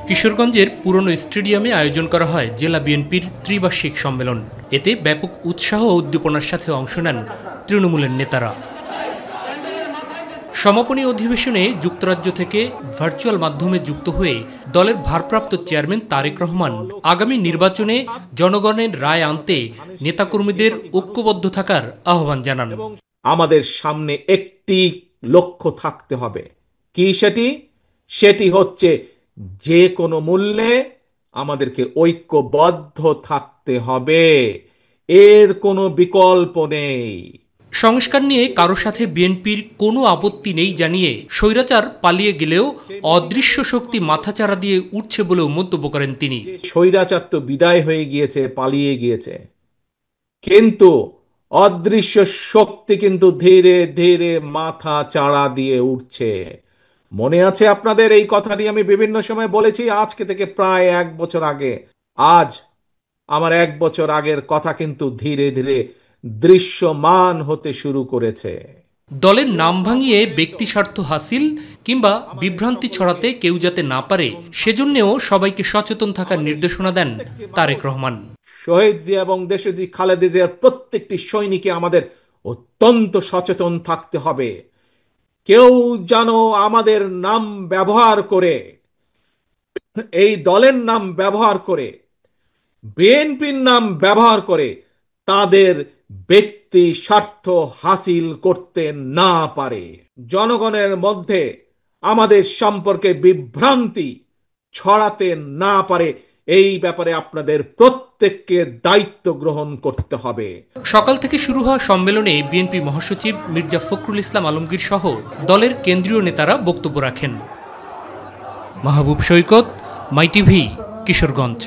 কিশোরগঞ্জের পুরনো স্টেডিয়ামে আয়োজন করা হয় জেলা বিএনপির ত্রিবার্ষিক সম্মেলন। এতে ব্যাপক উৎসাহ ও উদ্দীপনার সাথে অংশ নেন তৃণমূলের নেতারা। সমাপনী অধিবেশনে যুক্তরাজ্য থেকে ভার্চুয়াল মাধ্যমে যুক্ত হয়ে দলের ভারপ্রাপ্ত চেয়ারম্যান তারেক রহমান আগামী নির্বাচনে জনগণের রায় আনতে নেতাকর্মীদের ঐক্যবদ্ধ থাকার আহ্বান জানান। আমাদের সামনে একটি লক্ষ্য থাকতে হবে। কি সেটি হচ্ছে যে কোনো মূল্যে আমাদেরকে ঐক্যবদ্ধ থাকতে হবে, এর কোনো বিকল্প নেই। সংস্কার নিয়ে কারো সাথে বিএনপির কোনো আপত্তি নেই জানিয়ে স্বৈরাচার পালিয়ে গেলেও অদৃশ্য শক্তি মাথাচাড়া দিয়ে উঠছে বলেও মন্তব্য করেন তিনি। স্বৈরাচার তো বিদায় হয়ে গিয়েছে, পালিয়ে গিয়েছে, কিন্তু অদৃশ্য শক্তি কিন্তু ধীরে ধীরে মাথা চাড়া দিয়ে উঠছে। মনে আছে আপনাদের এই কথাটি আমি বিভিন্ন সময় বলেছি, আজকে থেকে প্রায় 1 বছর আগে। আজ আমার 1 বছর আগের কথা কিন্তু ধীরে ধীরে দৃশ্যমান হতে শুরু করেছে। দলের নাম ভাঙিয়ে ব্যক্তি স্বার্থ হাসিল কিংবা বিভ্রান্তি ছড়াতে কেউ যাতে না পারে সেজন্যও সবাইকে সচেতন থাকার নির্দেশনা দেন তারেক রহমান। শহীদ জিয়া এবং দেশজি খালেদা জিয়ার প্রত্যেকটি সৈনিককে আমাদের অত্যন্ত সচেতন থাকতে হবে। কেউ যেন আমাদের নাম ব্যবহার করে, এই দলের নাম ব্যবহার করে, বিএনপির নাম ব্যবহার করে তাদের ব্যক্তি স্বার্থ হাসিল করতে না পারে। জনগণের মধ্যে আমাদের সম্পর্কে বিভ্রান্তি ছড়াতে না পারে, এই ব্যাপারে আপনাদের প্রত্যেককে দায়িত্ব গ্রহণ করতে হবে। সকাল থেকে শুরু হওয়া সম্মেলনে বিএনপি মহাসচিব মির্জা ফখরুল ইসলাম আলমগীর সহ দলের কেন্দ্রীয় নেতারা বক্তব্য রাখেন। মাহবুব সৈকত, মাই টিভি, কিশোরগঞ্জ।